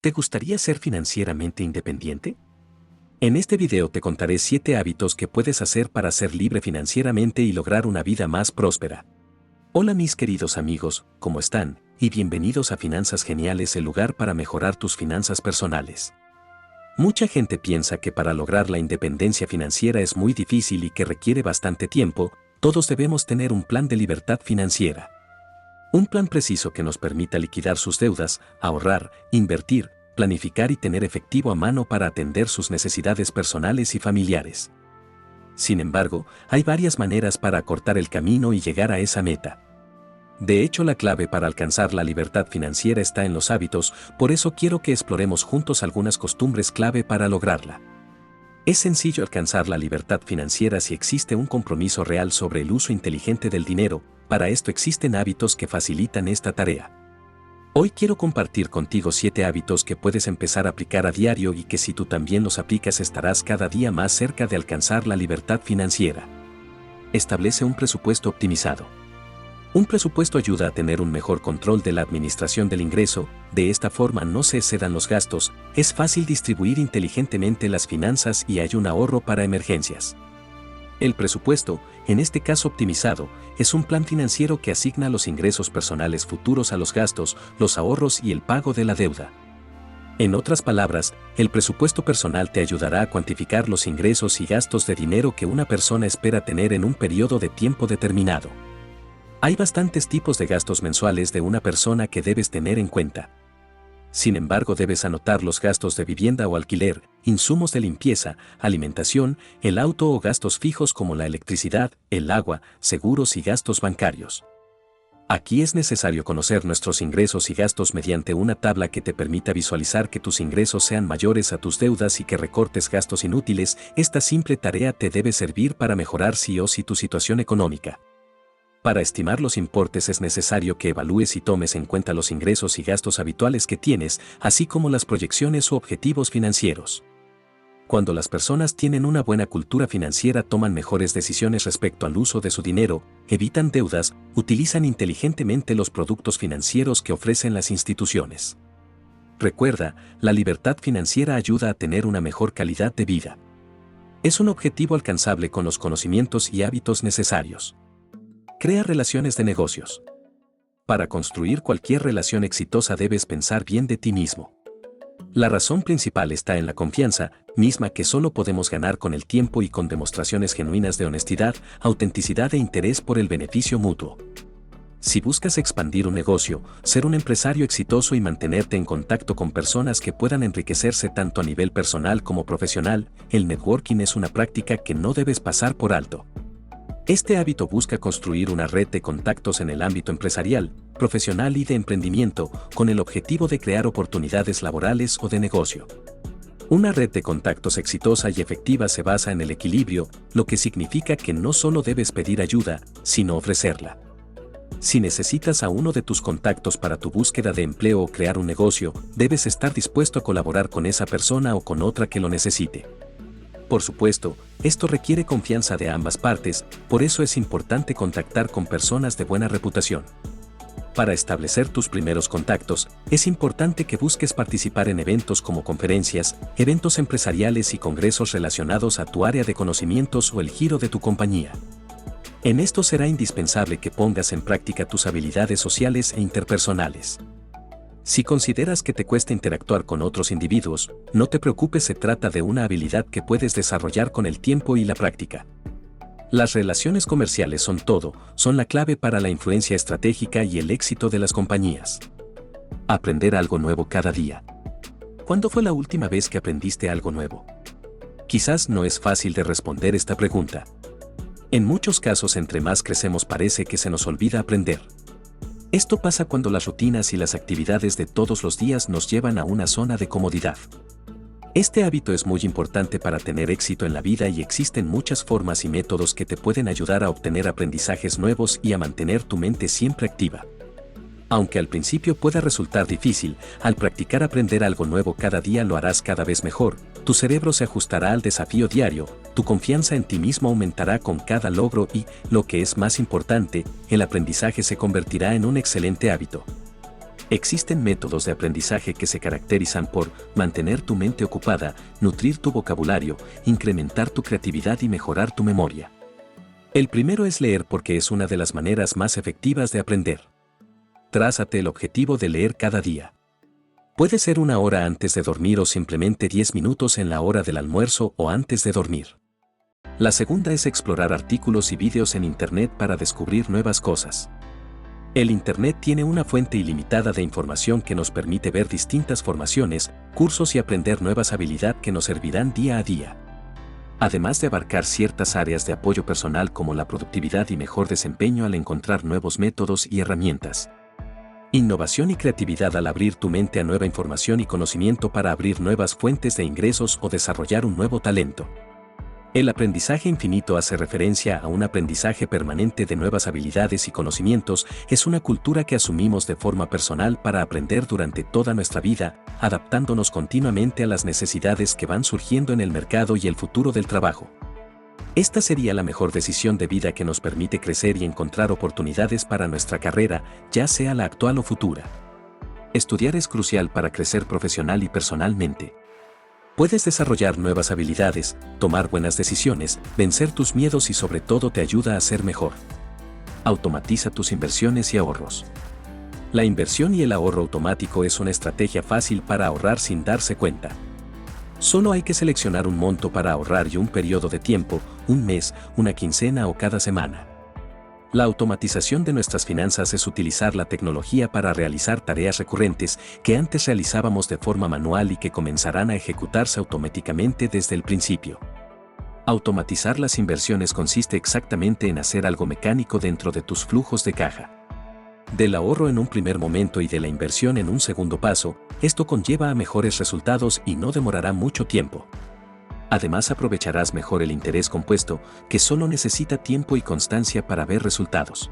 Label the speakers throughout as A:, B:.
A: ¿Te gustaría ser financieramente independiente? En este video te contaré 7 hábitos que puedes hacer para ser libre financieramente y lograr una vida más próspera. Hola mis queridos amigos, ¿cómo están? Y bienvenidos a Finanzas Geniales, el lugar para mejorar tus finanzas personales. Mucha gente piensa que para lograr la independencia financiera es muy difícil y que requiere bastante tiempo. Todos debemos tener un plan de libertad financiera. Un plan preciso que nos permita liquidar sus deudas, ahorrar, invertir, planificar y tener efectivo a mano para atender sus necesidades personales y familiares. Sin embargo, hay varias maneras para acortar el camino y llegar a esa meta. De hecho, la clave para alcanzar la libertad financiera está en los hábitos, por eso quiero que exploremos juntos algunas costumbres clave para lograrla. Es sencillo alcanzar la libertad financiera si existe un compromiso real sobre el uso inteligente del dinero. Para esto existen hábitos que facilitan esta tarea. Hoy quiero compartir contigo 7 hábitos que puedes empezar a aplicar a diario y que si tú también los aplicas estarás cada día más cerca de alcanzar la libertad financiera. Establece un presupuesto optimizado. Un presupuesto ayuda a tener un mejor control de la administración del ingreso. De esta forma no se excedan los gastos, es fácil distribuir inteligentemente las finanzas y hay un ahorro para emergencias. El presupuesto, en este caso optimizado, es un plan financiero que asigna los ingresos personales futuros a los gastos, los ahorros y el pago de la deuda. En otras palabras, el presupuesto personal te ayudará a cuantificar los ingresos y gastos de dinero que una persona espera tener en un periodo de tiempo determinado. Hay bastantes tipos de gastos mensuales de una persona que debes tener en cuenta. Sin embargo, debes anotar los gastos de vivienda o alquiler, insumos de limpieza, alimentación, el auto o gastos fijos como la electricidad, el agua, seguros y gastos bancarios. Aquí es necesario conocer nuestros ingresos y gastos mediante una tabla que te permita visualizar que tus ingresos sean mayores a tus deudas y que recortes gastos inútiles. Esta simple tarea te debe servir para mejorar sí o sí tu situación económica. Para estimar los importes es necesario que evalúes y tomes en cuenta los ingresos y gastos habituales que tienes, así como las proyecciones u objetivos financieros. Cuando las personas tienen una buena cultura financiera, toman mejores decisiones respecto al uso de su dinero, evitan deudas, utilizan inteligentemente los productos financieros que ofrecen las instituciones. Recuerda, la libertad financiera ayuda a tener una mejor calidad de vida. Es un objetivo alcanzable con los conocimientos y hábitos necesarios. Crea relaciones de negocios. Para construir cualquier relación exitosa debes pensar bien de ti mismo. La razón principal está en la confianza, misma que solo podemos ganar con el tiempo y con demostraciones genuinas de honestidad, autenticidad e interés por el beneficio mutuo. Si buscas expandir un negocio, ser un empresario exitoso y mantenerte en contacto con personas que puedan enriquecerse tanto a nivel personal como profesional, el networking es una práctica que no debes pasar por alto. Este hábito busca construir una red de contactos en el ámbito empresarial, profesional y de emprendimiento, con el objetivo de crear oportunidades laborales o de negocio. Una red de contactos exitosa y efectiva se basa en el equilibrio, lo que significa que no solo debes pedir ayuda, sino ofrecerla. Si necesitas a uno de tus contactos para tu búsqueda de empleo o crear un negocio, debes estar dispuesto a colaborar con esa persona o con otra que lo necesite. Por supuesto, esto requiere confianza de ambas partes, por eso es importante contactar con personas de buena reputación. Para establecer tus primeros contactos, es importante que busques participar en eventos como conferencias, eventos empresariales y congresos relacionados a tu área de conocimientos o el giro de tu compañía. En esto será indispensable que pongas en práctica tus habilidades sociales e interpersonales. Si consideras que te cuesta interactuar con otros individuos, no te preocupes, se trata de una habilidad que puedes desarrollar con el tiempo y la práctica. Las relaciones comerciales son la clave para la influencia estratégica y el éxito de las compañías. Aprender algo nuevo cada día. ¿Cuándo fue la última vez que aprendiste algo nuevo? Quizás no es fácil de responder esta pregunta. En muchos casos, entre más crecemos parece que se nos olvida aprender. Esto pasa cuando las rutinas y las actividades de todos los días nos llevan a una zona de comodidad. Este hábito es muy importante para tener éxito en la vida y existen muchas formas y métodos que te pueden ayudar a obtener aprendizajes nuevos y a mantener tu mente siempre activa. Aunque al principio pueda resultar difícil, al practicar aprender algo nuevo cada día lo harás cada vez mejor, tu cerebro se ajustará al desafío diario, tu confianza en ti mismo aumentará con cada logro y, lo que es más importante, el aprendizaje se convertirá en un excelente hábito. Existen métodos de aprendizaje que se caracterizan por mantener tu mente ocupada, nutrir tu vocabulario, incrementar tu creatividad y mejorar tu memoria. El primero es leer porque es una de las maneras más efectivas de aprender. Trázate el objetivo de leer cada día. Puede ser 1 hora antes de dormir o simplemente 10 minutos en la hora del almuerzo o antes de dormir. La segunda es explorar artículos y vídeos en Internet para descubrir nuevas cosas. El Internet tiene una fuente ilimitada de información que nos permite ver distintas formaciones, cursos y aprender nuevas habilidades que nos servirán día a día. Además de abarcar ciertas áreas de apoyo personal como la productividad y mejor desempeño al encontrar nuevos métodos y herramientas. Innovación y creatividad al abrir tu mente a nueva información y conocimiento para abrir nuevas fuentes de ingresos o desarrollar un nuevo talento. El aprendizaje infinito hace referencia a un aprendizaje permanente de nuevas habilidades y conocimientos. Es una cultura que asumimos de forma personal para aprender durante toda nuestra vida, adaptándonos continuamente a las necesidades que van surgiendo en el mercado y el futuro del trabajo. Esta sería la mejor decisión de vida que nos permite crecer y encontrar oportunidades para nuestra carrera, ya sea la actual o futura. Estudiar es crucial para crecer profesional y personalmente. Puedes desarrollar nuevas habilidades, tomar buenas decisiones, vencer tus miedos y sobre todo te ayuda a ser mejor. Automatiza tus inversiones y ahorros. La inversión y el ahorro automático es una estrategia fácil para ahorrar sin darse cuenta. Solo hay que seleccionar un monto para ahorrar y un periodo de tiempo, un mes, una quincena o cada semana. La automatización de nuestras finanzas es utilizar la tecnología para realizar tareas recurrentes que antes realizábamos de forma manual y que comenzarán a ejecutarse automáticamente desde el principio. Automatizar las inversiones consiste exactamente en hacer algo mecánico dentro de tus flujos de caja. Del ahorro en un primer momento y de la inversión en un segundo paso, esto conlleva a mejores resultados y no demorará mucho tiempo. Además aprovecharás mejor el interés compuesto, que solo necesita tiempo y constancia para ver resultados.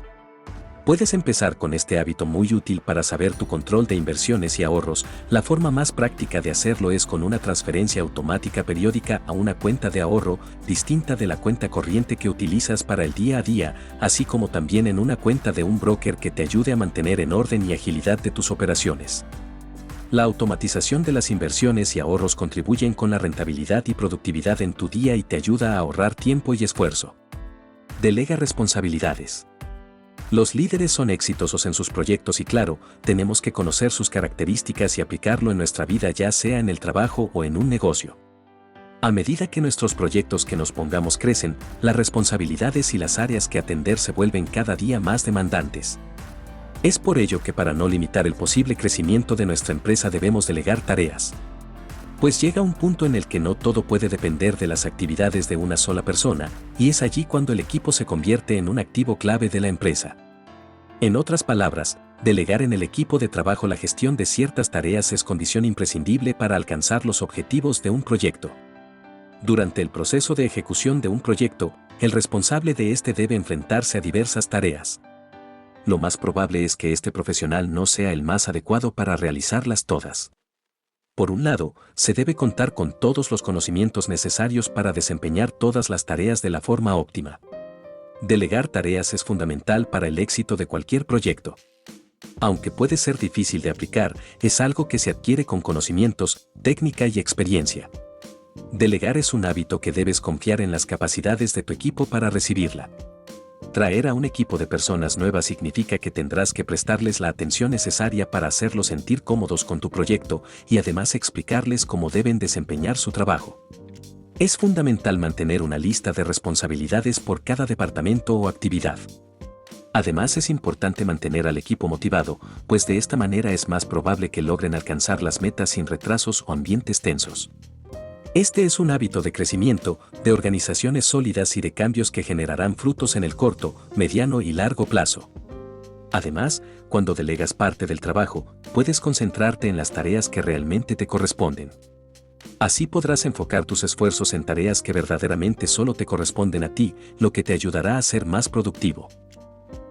A: Puedes empezar con este hábito muy útil para saber tu control de inversiones y ahorros. La forma más práctica de hacerlo es con una transferencia automática periódica a una cuenta de ahorro, distinta de la cuenta corriente que utilizas para el día a día, así como también en una cuenta de un broker que te ayude a mantener en orden y agilidad de tus operaciones. La automatización de las inversiones y ahorros contribuyen con la rentabilidad y productividad en tu día y te ayuda a ahorrar tiempo y esfuerzo. Delega responsabilidades. Los líderes son exitosos en sus proyectos y claro, tenemos que conocer sus características y aplicarlo en nuestra vida ya sea en el trabajo o en un negocio. A medida que nuestros proyectos que nos pongamos crecen, las responsabilidades y las áreas que atender se vuelven cada día más demandantes. Es por ello que para no limitar el posible crecimiento de nuestra empresa debemos delegar tareas. Pues llega un punto en el que no todo puede depender de las actividades de una sola persona, y es allí cuando el equipo se convierte en un activo clave de la empresa. En otras palabras, delegar en el equipo de trabajo la gestión de ciertas tareas es condición imprescindible para alcanzar los objetivos de un proyecto. Durante el proceso de ejecución de un proyecto, el responsable de este debe enfrentarse a diversas tareas. Lo más probable es que este profesional no sea el más adecuado para realizarlas todas. Por un lado, se debe contar con todos los conocimientos necesarios para desempeñar todas las tareas de la forma óptima. Delegar tareas es fundamental para el éxito de cualquier proyecto. Aunque puede ser difícil de aplicar, es algo que se adquiere con conocimientos, técnica y experiencia. Delegar es un hábito que debes confiar en las capacidades de tu equipo para recibirla. Traer a un equipo de personas nuevas significa que tendrás que prestarles la atención necesaria para hacerlos sentir cómodos con tu proyecto y además explicarles cómo deben desempeñar su trabajo. Es fundamental mantener una lista de responsabilidades por cada departamento o actividad. Además es importante mantener al equipo motivado, pues de esta manera es más probable que logren alcanzar las metas sin retrasos o ambientes tensos. Este es un hábito de crecimiento, de organizaciones sólidas y de cambios que generarán frutos en el corto, mediano y largo plazo. Además, cuando delegas parte del trabajo, puedes concentrarte en las tareas que realmente te corresponden. Así podrás enfocar tus esfuerzos en tareas que verdaderamente solo te corresponden a ti, lo que te ayudará a ser más productivo.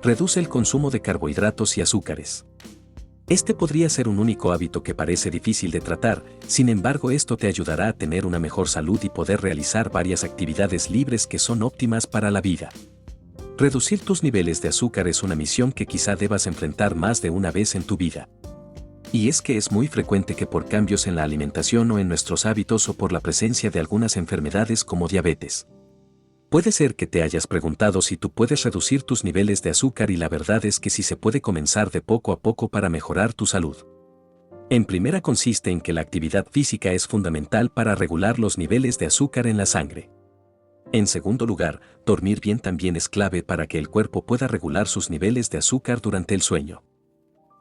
A: Reduce el consumo de carbohidratos y azúcares. Este podría ser un único hábito que parece difícil de tratar, sin embargo esto te ayudará a tener una mejor salud y poder realizar varias actividades libres que son óptimas para la vida. Reducir tus niveles de azúcar es una misión que quizá debas enfrentar más de una vez en tu vida. Y es que es muy frecuente que por cambios en la alimentación o en nuestros hábitos o por la presencia de algunas enfermedades como diabetes. Puede ser que te hayas preguntado si tú puedes reducir tus niveles de azúcar y la verdad es que sí se puede comenzar de poco a poco para mejorar tu salud. En primera consiste en que la actividad física es fundamental para regular los niveles de azúcar en la sangre. En segundo lugar, dormir bien también es clave para que el cuerpo pueda regular sus niveles de azúcar durante el sueño.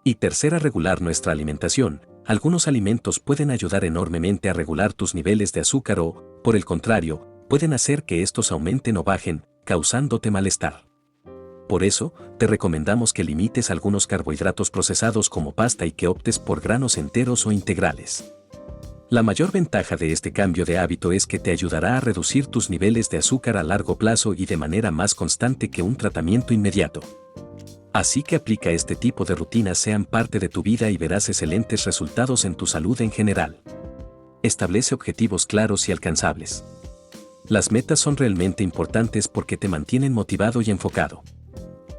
A: Y tercera, regular nuestra alimentación. Algunos alimentos pueden ayudar enormemente a regular tus niveles de azúcar o, por el contrario, pueden hacer que estos aumenten o bajen, causándote malestar. Por eso, te recomendamos que limites algunos carbohidratos procesados como pasta y que optes por granos enteros o integrales. La mayor ventaja de este cambio de hábito es que te ayudará a reducir tus niveles de azúcar a largo plazo y de manera más constante que un tratamiento inmediato. Así que aplica este tipo de rutinas sean parte de tu vida y verás excelentes resultados en tu salud en general. Establece objetivos claros y alcanzables. Las metas son realmente importantes porque te mantienen motivado y enfocado.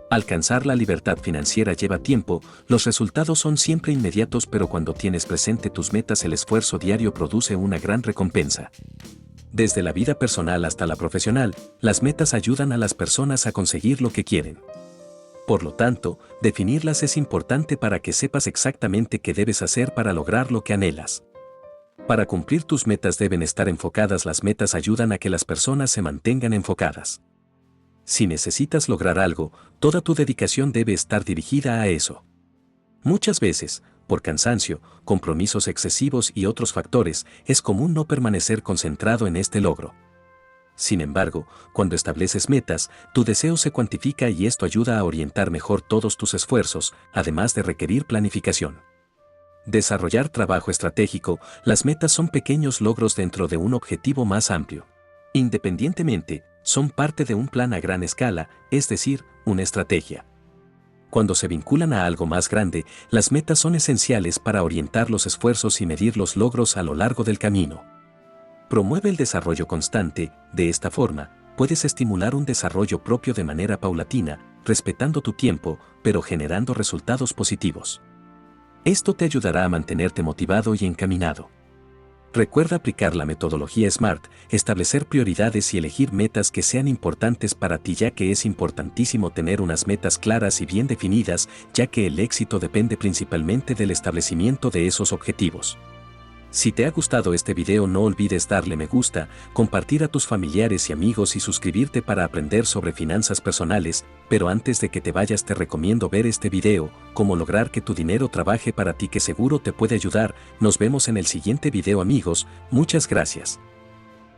A: Alcanzar la libertad financiera lleva tiempo, los resultados son siempre inmediatos, pero cuando tienes presente tus metas el esfuerzo diario produce una gran recompensa. Desde la vida personal hasta la profesional, las metas ayudan a las personas a conseguir lo que quieren. Por lo tanto, definirlas es importante para que sepas exactamente qué debes hacer para lograr lo que anhelas. Para cumplir tus metas deben estar enfocadas. Las metas ayudan a que las personas se mantengan enfocadas. Si necesitas lograr algo, toda tu dedicación debe estar dirigida a eso. Muchas veces, por cansancio, compromisos excesivos y otros factores, es común no permanecer concentrado en este logro. Sin embargo, cuando estableces metas, tu deseo se cuantifica y esto ayuda a orientar mejor todos tus esfuerzos, además de requerir planificación. Desarrollar trabajo estratégico. Las metas son pequeños logros dentro de un objetivo más amplio. Independientemente, son parte de un plan a gran escala, es decir, una estrategia. Cuando se vinculan a algo más grande, las metas son esenciales para orientar los esfuerzos y medir los logros a lo largo del camino. Promueve el desarrollo constante. De esta forma, puedes estimular un desarrollo propio de manera paulatina, respetando tu tiempo, pero generando resultados positivos. Esto te ayudará a mantenerte motivado y encaminado. Recuerda aplicar la metodología SMART, establecer prioridades y elegir metas que sean importantes para ti, ya que es importantísimo tener unas metas claras y bien definidas, ya que el éxito depende principalmente del establecimiento de esos objetivos. Si te ha gustado este video, no olvides darle me gusta, compartir a tus familiares y amigos y suscribirte para aprender sobre finanzas personales, pero antes de que te vayas te recomiendo ver este video, cómo lograr que tu dinero trabaje para ti, que seguro te puede ayudar. Nos vemos en el siguiente video amigos, muchas gracias.